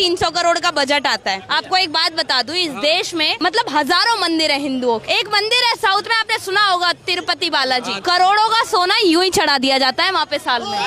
300 करोड़ का बजट आता है। आपको एक बात बता दूं, इस देश में मतलब हजारों मंदिर है हिंदुओं के। एक मंदिर है साउथ में, आपने सुना होगा, तिरुपति बालाजी, करोड़ों का सोना यूं ही चढ़ा दिया जाता है वहाँ पे साल में।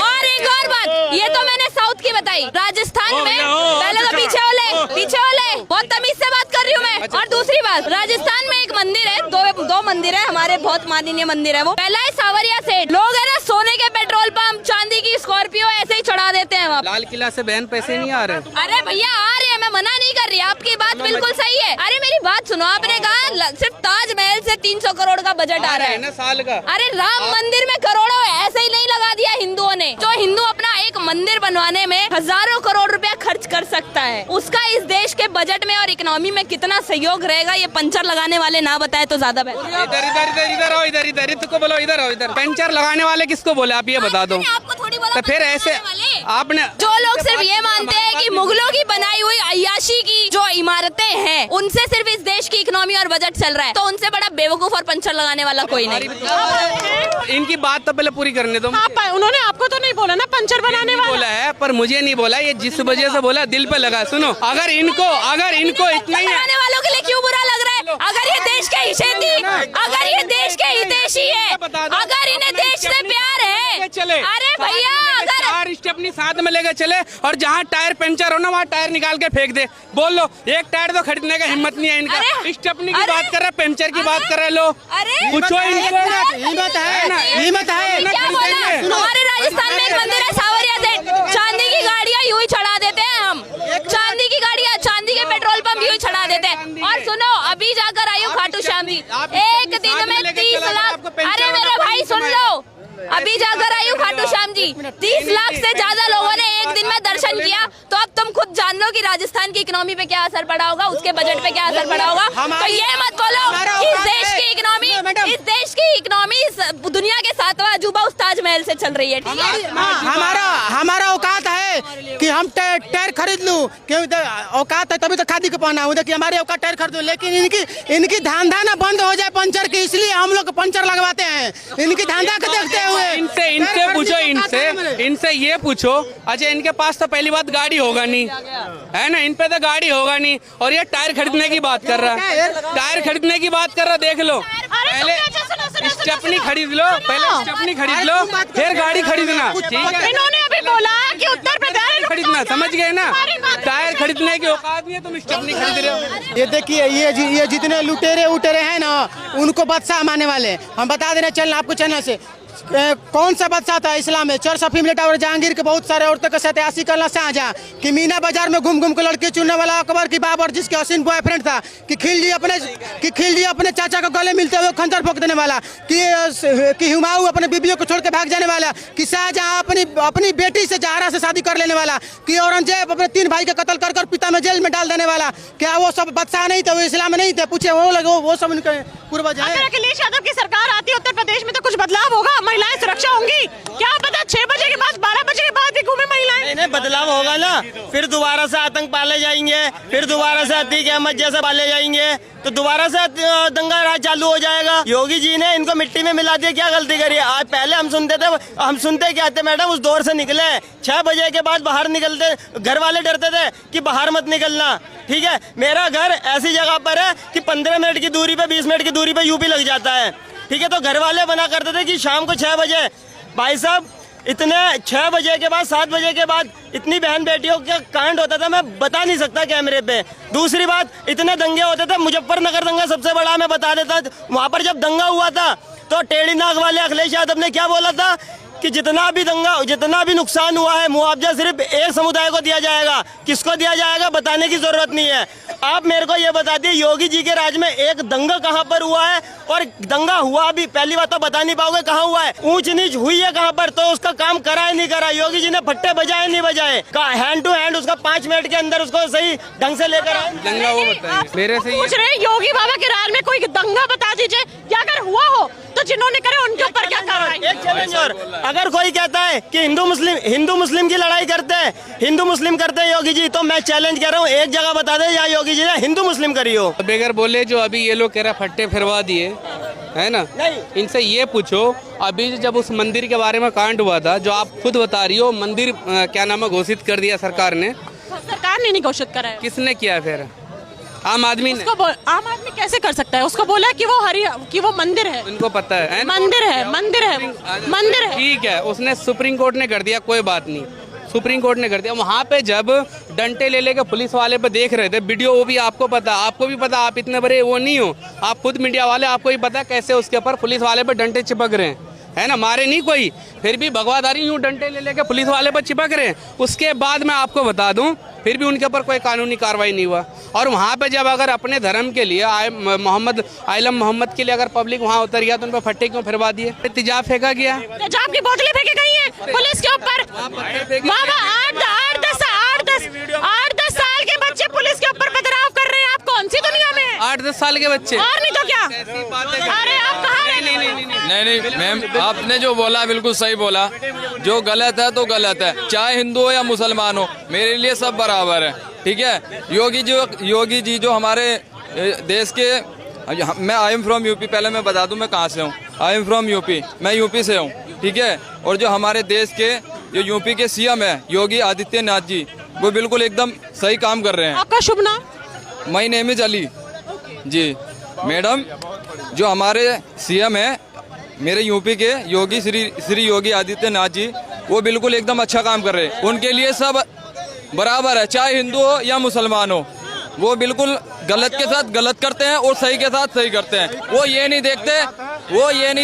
और एक और बात, ये तो मैंने साउथ की बताई, राजस्थान में पहले तो पीछे वाले बहुत तमीज से बात कर रही हूँ मैं। और दूसरी बात, राजस्थान में एक मंदिर है, दो मंदिर है हमारे, बहुत माननीय मंदिर है वो। पहला है सावरिया सेठ, लोग है ना सोने के पेट्रोल पंप, चांदी की स्कॉर्पियो ऐसे ही चढ़ा देते हैं वहाँ। लाल किला से बहन पैसे नहीं आ रहे। अरे भैया आ रहे हैं, मैं मना नहीं कर रही, आपकी बात बिल्कुल सही है। अरे मेरी बात सुनो, आपने कहा सिर्फ ताजमहल से 300 करोड़ का बजट आ रहा है ना साल का। अरे राम मंदिर में करोड़ों ऐसे ही नहीं लगा दिया हिंदुओं ने। जो हिंदू अपना एक मंदिर बनवाने में हजारों करोड़ रुपया खर्च कर सकता है, उसका इस देश के बजट में और इकोनॉमी में कितना सहयोग रहेगा, ये पंचर लगाने वाले ना बताए तो ज्यादा बेहतर। इधर आओ, इधर तुमको बोलो, इधर आओ, इधर पंचर लगाने वाले किसको बोले आप ये बता दो। आपको थोड़ी बोला तो फिर ऐसे आपने, जो लोग सिर्फ ये मानते हैं कि मुगलों की बनाई हुई अय्याशी की जो इमारतें हैं उनसे सिर्फ इस देश की इकोनॉमी और बजट चल रहा है, तो उनसे बड़ा बेवकूफ और पंचर लगाने वाला कोई नहीं। इनकी बात तो पहले पूरी करने दो। उन्होंने आपको तो नहीं बोला ना पंचर बनाने वाला बोला है, पर मुझे नहीं बोला, ये जिस वजह से बोला दिल पे लगा। सुनो, अगर इनको इतना ही बनाने वालों के लिए क्यों बुरा लग रहा है? अगर ये देश के हितैषी है, अगर इन्हें देश से प्यार है, चले, अरे भैया अगर 4 स्टेपनी साथ में लेके चले और जहाँ टायर पंचर हो ना वहाँ टायर निकाल के फेंक दे। बोल लो, एक टायर तो खरीदने का हिम्मत नहीं है इनका। स्टेपनी की बात कर रहे, पंचर की बात कर रहे। लो पूछो हिम्मत है। हमारे राजस्थान में एक मंदिर है सावरिया सेठ, चांदी की गाड़ियाँ यूं ही चढ़ा देते हैं हम, चांदी की गाड़ियाँ, चांदी के पेट्रोल पंप यूं ही चढ़ा देते हैं। और सुनो, अभी जाकर आई हूँ खाटू श्याम जी, एक दिन में 30 लाख, अरे मेरे भाई सुन लो, अभी जाकर आई हूँ खाटू श्याम जी, 30 लाख से ज्यादा लोगों ने एक दिन में दर्शन किया। तो अब तुम खुद जान लो कि राजस्थान की इकोनॉमी पे क्या असर पड़ा होगा, उसके बजट पे क्या असर पड़ा होगा। तो ये मत बोलो कि इस देश की इकोनॉमी दुनिया के 7वां अजूबा उस ताजमहल से चल रही है। ठीक है, हमारा औकात है कि हम टायर खरीद लूं, क्यों औकात है तभी तो खादी को पहना हूँ। देखिए हमारे औकात टायर खरीद लूं, लेकिन इनकी धंधा ना बंद हो जाए पंचर की, इसलिए हम लोग पंचर लगवाते हैं। इनकी धंधा को देखते हुए इनसे पूछो, इनसे ये पूछो। अच्छा, इनके पास तो पहली बात गाड़ी होगा नहीं, है ना, इन पे तो गाड़ी होगा नहीं, और ये टायर खरीदने की बात कर रहा है, टायर खरीदने की बात कर रहा। देख लो, पहले स्टेपनी खरीद लो, फिर गाड़ी खरीदना। ठीक है, इन्होंने अभी बोला कि उत्तर प्रदेश खरीदना, समझ गए ना, टायर खरीदने की औकात नहीं है, तुम स्टेपनी खरीद रहे हो। ये देखिए, ये जितने लुटेरे उटेरे हैं ना, उनको बादशाह मानने वाले हम बता दे रहे चैनल, आपको चैनल से कौन सा बादशाह था इस्लाम में? चर्च ऑफ हिमलेट और जहांगीर के बहुत सारे औरतों के साथ ऐसी करना शाहजहां, कि मीना बाजार में घूम घूम के लड़की चुनने वाला अकबर की बाबर, जिसके हसीन बॉयफ्रेंड था, कि खिलजी अपने चाचा को गले मिलते हुए खंजर ठोक देने वाला, कि हुमायूं अपने बीबियों को छोड़ के भाग जाने वाला, कि शाहजहां अपनी बेटी से जहरा से शादी कर लेने वाला, कि औरंगजेब अपने 3 भाई का कत्ल कर पिता में जेल में डाल देने वाला। क्या वो सब बादशाह नहीं थे? वो इस्लाम में नहीं थे? पूछे वो सब उनके पूर्वज हैं। अगर अखिलेश यादव की सरकार आती है उत्तर प्रदेश में तो कुछ बदलाव होगा, महिलाएं सुरक्षा होंगी? क्या पता 6 बजे के बाद 12 बजे के बाद भी घूमे महिलाएं? नहीं, बदलाव होगा ना, फिर दोबारा से आतंक पाले जाएंगे, फिर दोबारा से अतीक अहमद जैसे पाले जाएंगे, तो दोबारा से दंगा राज चालू हो जाएगा। योगी जी ने इनको मिट्टी में मिला दिया, क्या गलती करी? आज पहले हम सुनते क्या थे मैडम, उस दौर से निकले। 6 बजे के बाद बाहर निकलते, घर वाले डरते थे कि बाहर मत निकलना। ठीक है, मेरा घर ऐसी जगह पर है कि 15 मिनट की दूरी पे, 20 मिनट की दूरी पे यूपी लग जाता है। ठीक है, तो घर वाले बना करते थे कि शाम को 6 बजे, भाई साहब इतने 6 बजे के बाद 7 बजे के बाद इतनी बहन बेटियों का कांड होता था, मैं बता नहीं सकता कैमरे पे। दूसरी बात, इतने दंगे होते थे, मुजफ्फरनगर दंगा सबसे बड़ा मैं बता देता। वहां पर जब दंगा हुआ था तो टेढ़ी नाक वाले अखिलेश यादव ने क्या बोला था कि जितना भी नुकसान हुआ है मुआवजा सिर्फ एक समुदाय को दिया जाएगा। किसको दिया जाएगा बताने की जरूरत नहीं है। आप मेरे को ये बता दिए, योगी जी के राज में एक दंगा कहां पर हुआ है? और दंगा हुआ भी, पहली बात तो बता नहीं पाओगे कहां हुआ है। ऊंच नीच हुई है कहां पर? तो उसका काम करा है नहीं करा? योगी जी ने फट्टे बजाए नहीं बजाए? हैंड टू हैंड उसका 5 मिनट के अंदर उसको सही ढंग से लेकर आए। दंगा वो बताइए मेरे से। पूछ रहे योगी बाबा के राज में कोई दंगा बता दीजिए, या अगर हुआ हो तो जिन्होंने करे उनके ऊपर क्या कार्रवाई? एक चैलेंज और, अगर कोई कहता है कि हिंदू मुस्लिम की लड़ाई करते हैं योगी जी, तो मैं चैलेंज कर रहा हूँ, एक जगह बता दे या योगी जी ने हिंदू मुस्लिम करी हो। बगैर बोले जो अभी ये लोग कह रहा फट्टे फिरवा दिए, है ना। इनसे ये पूछो, अभी जब उस मंदिर के बारे में कांड हुआ था, जो आप खुद बता रही हो, मंदिर क्या नाम है घोषित कर दिया सरकार ने। सरकार ने नहीं घोषित करा है। किसने किया फिर? आम आदमी ने। आम आदमी कैसे कर सकता है? उसको बोला कि वो मंदिर है। इनको पता है ना? मंदिर है। ठीक है, उसने सुप्रीम कोर्ट ने कर दिया, कोई बात नहीं, सुप्रीम कोर्ट ने कर दिया। वहाँ पे जब डंडे ले लेके पुलिस वाले पे देख रहे थे वीडियो, वो भी आपको पता, आपको भी पता, आप इतने बड़े वो नहीं हो, आप खुद मीडिया वाले, आपको भी पता कैसे उसके ऊपर पुलिस वाले पे डंडे चिपक रहे हैं, है ना। मारे नहीं कोई, फिर भी भगवादारी यूँ डंडे ले लेके पुलिस वाले पर चिपक रहे हैं। उसके बाद मैं आपको बता दूं, फिर भी उनके ऊपर कोई कानूनी कार्रवाई नहीं हुआ। और वहाँ पे जब अगर अपने धर्म के लिए आलम मोहम्मद के लिए अगर पब्लिक वहाँ उतर गया तो उन पर फट्टे क्यों फिरवा दिए? तेजाब फेंका गया, तेजाब की बोतलें फेंकी गई हैं पुलिस के ऊपर। 8-10 साल के बच्चे पुलिस के ऊपर पथराव कर रहे हैं। आप कौन सी दुनिया में हैं? 8-10 साल के बच्चे, और नहीं तो क्या? अरे आप कहाँ हैं? नहीं मैम, आपने जो बोला बिल्कुल सही बोला। जो गलत है तो गलत है, चाहे हिंदू हो या मुसलमान हो, मेरे लिए सब बराबर है, ठीक है। योगी जी जो हमारे देश के, मैं आई एम फ्रॉम यूपी, पहले मैं बता दूं मैं कहाँ से हूँ। आई एम फ्रॉम यूपी, मैं यूपी से हूँ, ठीक है। और जो हमारे देश के जो यूपी के सीएम है योगी आदित्यनाथ जी, वो बिल्कुल एकदम सही काम कर रहे हैं। आपका शुभ नाम? My name is Ali ji. Madam, जो हमारे सीएम है मेरे यूपी के योगी श्री योगी आदित्यनाथ जी, वो बिल्कुल एकदम अच्छा काम कर रहे हैं। उनके लिए सब बराबर है, चाहे हिंदू हो या मुसलमान हो। वो बिल्कुल गलत के साथ गलत करते हैं और सही के साथ सही करते हैं। वो ये नहीं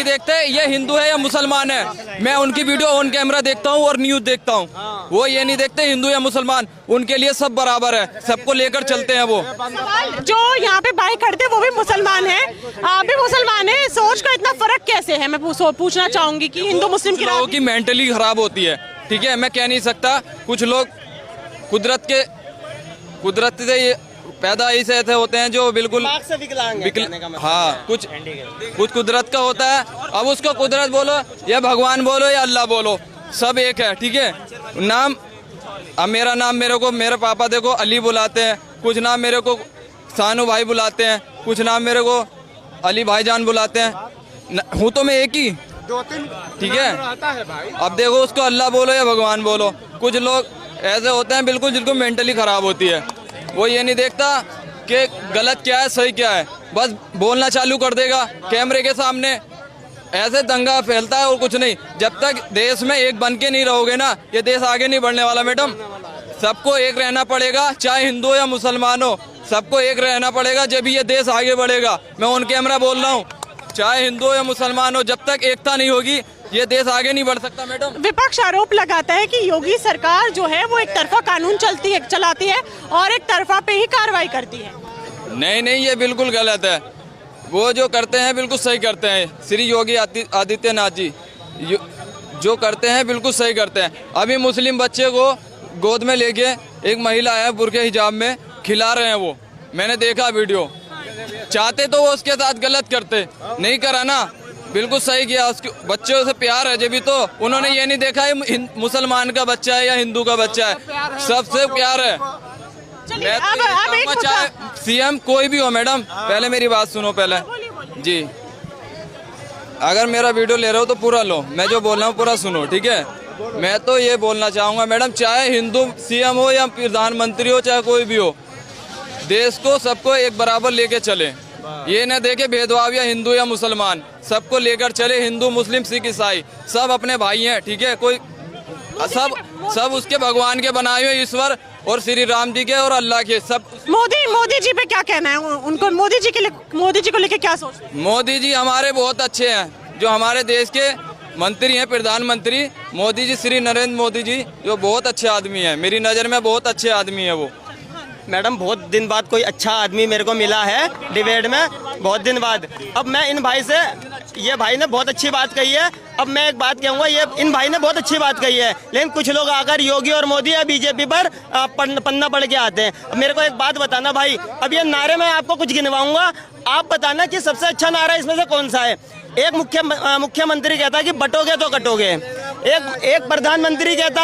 देखते ये हिंदू है या मुसलमान है। मैं उनकी वीडियो ऑन कैमरा देखता हूँ और न्यूज देखता हूँ, वो ये नहीं देखते हिंदू या मुसलमान, उनके लिए सब बराबर है, सबको लेकर चलते हैं। वो जो यहाँ पे बाइक खड़ते हैं वो भी मुसलमान है, आप भी मुसलमान है। सोच का इतना फर्क कैसे है? मैं पूछना चाहूंगी कि हिंदू मुस्लिम की लोगों की मेंटली खराब होती है, ठीक है। मैं कह नहीं सकता, कुछ लोग कुदरत से ये पैदा ऐसे होते हैं जो बिल्कुल हाँ, कुछ कुदरत का होता है। अब उसको कुदरत बोलो या भगवान बोलो या अल्लाह बोलो, सब एक है, ठीक है। नाम, अब मेरा नाम मेरे पापा देखो अली बुलाते हैं, कुछ नाम मेरे को सानू भाई बुलाते हैं, कुछ नाम मेरे को अली भाईजान बुलाते हैं। हूँ तो मैं एक ही, ठीक है। अब देखो उसको अल्लाह बोलो या भगवान बोलो, कुछ लोग ऐसे होते हैं बिल्कुल जिनको मेंटली खराब होती है। वो ये नहीं देखता कि गलत क्या है सही क्या है, बस बोलना चालू कर देगा कैमरे के सामने, ऐसे दंगा फैलता है और कुछ नहीं। जब तक देश में एक बन के नहीं रहोगे ना, ये देश आगे नहीं बढ़ने वाला। मैडम, सबको एक रहना पड़ेगा, चाहे हिंदू या मुसलमान हो, सबको एक रहना पड़ेगा, जब ये देश आगे बढ़ेगा। मैं ऑन कैमरा बोल रहा हूँ, चाहे हिंदू या मुसलमान हो, जब तक एकता नहीं होगी ये देश आगे नहीं बढ़ सकता। मैडम, विपक्ष आरोप लगाता है कि योगी सरकार जो है वो एक तरफा कानून चलाती है और एक तरफा पे ही कार्रवाई करती है। नहीं, ये बिल्कुल गलत है। वो जो करते हैं बिल्कुल सही करते हैं। श्री योगी आदित्यनाथ जी जो करते हैं बिल्कुल सही करते हैं। अभी मुस्लिम बच्चे को गोद में लेके एक महिला है बुर्के हिजाब में, खिला रहे हैं, वो मैंने देखा वीडियो। चाहते तो वो उसके साथ गलत करते, नहीं करा ना, बिल्कुल सही किया। उसके बच्चों से प्यार है, जब भी तो उन्होंने ये नहीं देखा है मुसलमान का बच्चा है या हिंदू का बच्चा है, सबसे प्यार है। मैं तो चाहे सीएम कोई भी हो, मैडम पहले मेरी बात सुनो पहले जी। अगर मेरा वीडियो ले रहे हो तो पूरा लो, मैं जो बोल रहा हूँ पूरा सुनो, ठीक है। मैं तो ये बोलना चाहूँगा मैडम, चाहे हिंदू सीएम हो या प्रधानमंत्री हो, चाहे कोई भी हो, देश को सबको एक बराबर लेके चले। ये न देखे भेदभाव या हिंदू या मुसलमान, सबको लेकर चले। हिंदू मुस्लिम सिख ईसाई सब अपने भाई हैं, ठीक है। कोई सब उसके भगवान के बनाए हुए ईश्वर और श्री राम जी के और अल्लाह के सब। मोदी जी पे क्या कहना है? उनको मोदी जी को लेके क्या सोचते हैं? मोदी जी हमारे बहुत अच्छे हैं, जो हमारे देश के मंत्री हैं, प्रधानमंत्री मोदी जी, श्री नरेंद्र मोदी जी, जो बहुत अच्छे आदमी हैं। मेरी नज़र में बहुत अच्छे आदमी है वो। मैडम, बहुत दिन बाद कोई अच्छा आदमी मेरे को मिला है डिबेट में, बहुत दिन बाद। अब मैं इन भाई से, ये भाई ने बहुत अच्छी बात कही है, अब मैं एक बात कहूँगा, ये इन भाई ने बहुत अच्छी बात कही है, लेकिन कुछ लोग आकर योगी और मोदी या बीजेपी पर पन्ना पढ़ के आते हैं। अब मेरे को एक बात बताना भाई, अब ये नारे में आपको कुछ गिनवाऊंगा, आप बताना कि सबसे अच्छा नारा इसमें से कौन सा है। एक मुख्यमंत्री कहता है कि बटोगे तो कटोगे, एक प्रधानमंत्री कहता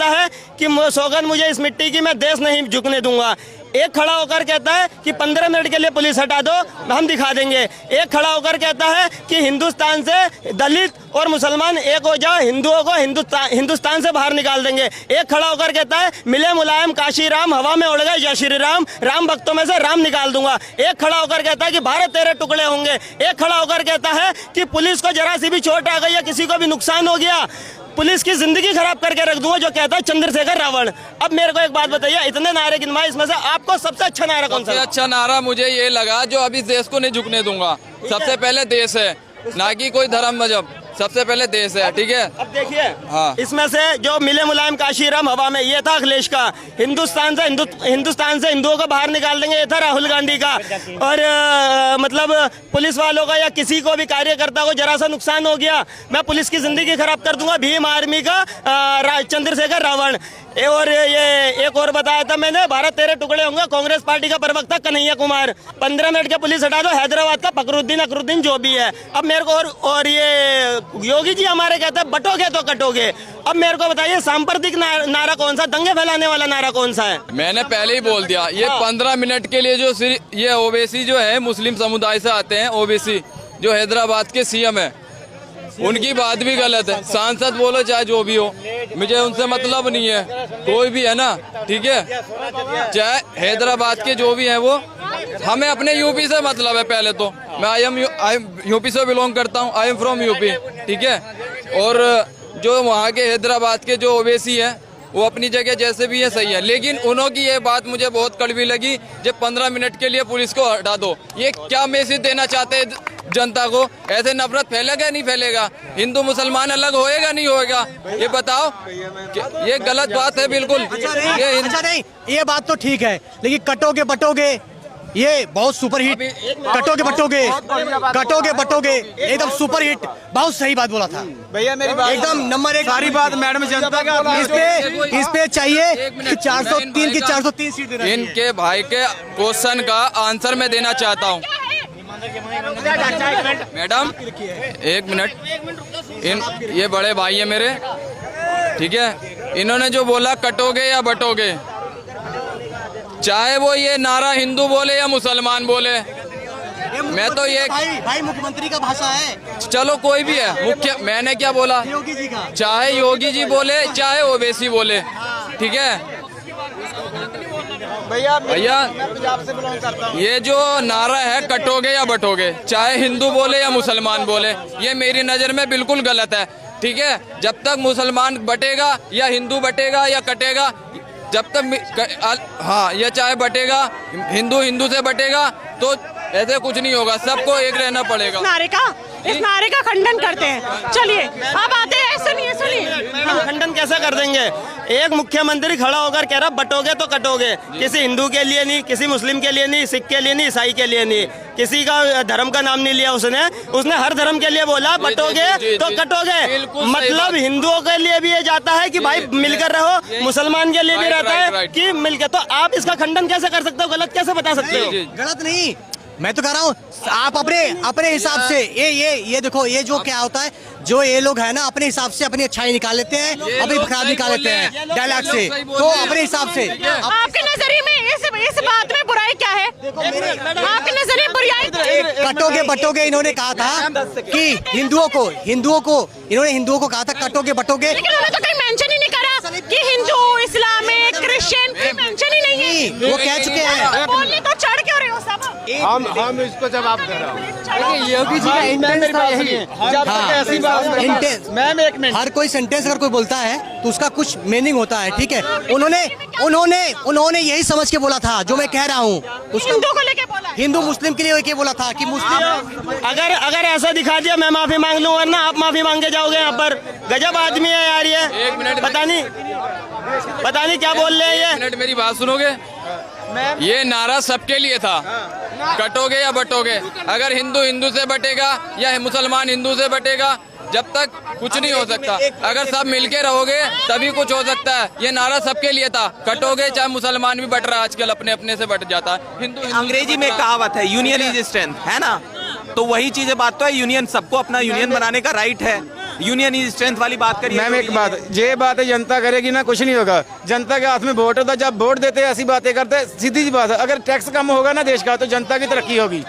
है कि सौगंध मुझे इस मिट्टी की, मैं देश नहीं झुकने दूंगा। एक खड़ा होकर कहता है कि 15 मिनट के लिए पुलिस हटा दो, हम दिखा देंगे। एक खड़ा होकर कहता है कि हिंदुस्तान से दलित और मुसलमान एक हो जाओ, हिंदुओं को हिंदुस्तान से बाहर निकाल देंगे। एक खड़ा होकर कहता है मिले मुलायम काशी राम, हवा में उड़ गए जय श्री राम, राम भक्तों में से राम निकाल दूंगा। एक खड़ा होकर कहता है कि भारत तेरे टुकड़े होंगे। एक खड़ा होकर कहता है कि पुलिस को जरा सी भी चोट आ गई या किसी को भी नुकसान हो गया, पुलिस की जिंदगी खराब करके रख दूंगा, जो कहता है चंद्रशेखर रावण। अब मेरे को एक बात बताइए, इतने नारे गिनवाए, इसमें से आपको सबसे अच्छा नारा कौन सा? सबसे अच्छा नारा मुझे ये लगा जो अभी देश को नहीं झुकने दूंगा। सबसे पहले देश है, ना कि कोई धर्म मजहब, सबसे पहले देश है, ठीक है। अब देखिए, हाँ। इसमें से जो मिले मुलायम काशी राम हवा में, ये था अखिलेश का। हिंदुस्तान से हिंदुओं को बाहर निकाल देंगे, ये था राहुल गांधी का। और मतलब पुलिस वालों का या किसी को भी कार्यकर्ता को जरा सा नुकसान हो गया, मैं पुलिस की जिंदगी खराब कर दूंगा, भीम आर्मी का चंद्रशेखर रावण। और ये एक और बताया था मैंने, भारत तेरे टुकड़े होंगे, कांग्रेस पार्टी का प्रवक्ता कन्हैया कुमार। 15 मिनट के पुलिस हटा दो, हैदराबाद का फकरुद्दीन अकरुद्दीन जो भी है। अब मेरे को और ये योगी जी हमारे कहते हैं बटोगे तो कटोगे। अब मेरे को बताइए सांप्रदायिक नारा कौन सा, दंगे फैलाने वाला नारा कौन सा है? मैंने पहले ही बोल दिया, ये 15 मिनट के लिए जो ये ओबीसी जो है, मुस्लिम समुदाय से आते हैं, ओबीसी जो हैदराबाद के सीएम है, उनकी बात भी गलत है। सांसद बोलो चाहे जो भी हो, मुझे उनसे मतलब नहीं है, कोई भी है ना, ठीक है। चाहे हैदराबाद के जो भी हैं वो, हमें अपने यूपी से मतलब है। पहले तो मैं आई एम यूपी से बिलोंग करता हूँ, आई एम फ्रॉम यूपी, ठीक है। और जो वहाँ के हैदराबाद के जो ओबीसी हैं वो अपनी जगह जैसे भी है सही है, लेकिन उन्हों की ये बात मुझे बहुत कड़वी लगी, जब 15 मिनट के लिए पुलिस को हटा दो। ये क्या मैसेज देना चाहते हैं जनता को? ऐसे नफरत फैलेगा नहीं फैलेगा? हिंदू मुसलमान अलग होएगा नहीं होएगा? ये बताओ, ये गलत बात है बिल्कुल। अच्छा नहीं, ये बात तो ठीक है, लेकिन कटोगे बटोगे ये बहुत सुपर हिट, कटोगे बटोगे एकदम सुपर हिट, बहुत सही बात बोला था भैया। मेरी बात एकदम नंबर 1 सारी बात मैडम जनता का इस पे चाहिए कि 403 की 403 सीट देना। इनके भाई के क्वेश्चन का आंसर मैं देना चाहता हूँ। मैडम एक मिनट, ये बड़े भाई है मेरे, ठीक है। इन्होंने जो बोला कटोगे या बटोगे, चाहे वो ये नारा हिंदू बोले या मुसलमान बोले, मैं तो ये भाई मुख्यमंत्री का भाषा है, चलो कोई भी है मुख्य, मैंने क्या बोला, योगी जी का, चाहे योगी जी बोले चाहे ओवैसी बोले, ठीक है भैया। पंजाब से बिलोंग करता हूँ। ये जो नारा है कटोगे या बटोगे, चाहे हिंदू बोले या मुसलमान बोले, ये मेरी नज़र में बिल्कुल गलत है, ठीक है। जब तक मुसलमान बटेगा या हिंदू बटेगा या कटेगा, जब तक हाँ, ये चाहे बटेगा, हिंदू से बटेगा, तो ऐसे कुछ नहीं होगा, सबको एक रहना पड़ेगा। इस नारे का खंडन करते हैं। चलिए अब आते हैं, सुनिए हम खंडन कैसे कर देंगे? एक मुख्यमंत्री खड़ा होकर कह रहा बटोगे तो कटोगे, किसी हिंदू के लिए नहीं, किसी मुस्लिम के लिए नहीं, सिख के लिए नहीं, ईसाई के लिए नहीं, किसी का धर्म का नाम नहीं लिया उसने हर धर्म के लिए बोला बटोगे तो कटोगे। मतलब हिंदुओं के लिए भी ये जाता है कि भाई मिलकर रहो, मुसलमान के लिए भी रहता है कि मिलकर। तो आप इसका खंडन कैसे कर सकते हो, गलत कैसे बता सकते हो? गलत नहीं, मैं तो कह रहा हूँ आप अपने हिसाब से ये देखो, ये जो क्या होता है, जो ये लोग है ना अपने हिसाब से अपनी अच्छाई निकाल लेते हैं, अपनी खराब निकाल लेते हैं डायलॉग से, तो अपने हिसाब से। आपके नजरिए में इस बात में बुराई क्या है? आपके नजरिए बुराई कटोगे बटोगे, इन्होंने कहा था कि हिंदुओं को इन्होंने कहा था कटोगे बटोगे, लेकिन उन्होंने तो कहीं मेंशन ही नहीं करा कि हिंदू, इस्लामिक, क्रिश्चियन, मेंशन ही नहीं है। वो कह चुके हैं। बोलने तो चढ़ क्यों रहे हो सब? हम इसको जवाब दे रहा हूँ। योगी जी का इंटेंस था यही है। ऐसी बात मैम, एक मिनट, हर कोई सेंटेंस अगर कोई बोलता है तो उसका कुछ मीनिंग होता है, ठीक है। उन्होंने यही समझ के बोला था जो मैं कह रहा हूँ, हिंदू को लेके बोला, हिंदू मुस्लिम के लिए बोला था कि मुस्लिम। अगर ऐसा दिखा दिया मैं माफी मांग लूँ, वरना आप माफी मांग के जाओगे। यहाँ पर गजब आदमी है यार ये। एक मिनट, पता नहीं क्या बोल रहे हैं ये। एक मिनट मेरी बात सुनोगे? ये नारा सबके लिए था, कटोगे या बटोगे। अगर हिंदू से बटेगा या मुसलमान हिंदू से बटेगा, जब तक कुछ नहीं हो सकता। अगर सब मिलके रहोगे तभी कुछ हो सकता है। ये नारा सबके लिए था, कटोगे चाहे मुसलमान भी बट रहा है आजकल, अपने से बट जाता है। हिंदू अंग्रेजी में कहावत है यूनियन इज स्ट्रेंथ, है ना, तो वही चीजें बात तो है। यूनियन, सबको अपना यूनियन बनाने का राइट है, यूनियन स्ट्रेंथ वाली बात करिए। मैम एक बात, ये बात है जनता करेगी ना, कुछ नहीं होगा। जनता के हाथ में वोट होता है, जब वोट देते हैं ऐसी बातें करते हैं। सीधी सी बात है, अगर टैक्स कम होगा ना देश का तो जनता की तरक्की होगी।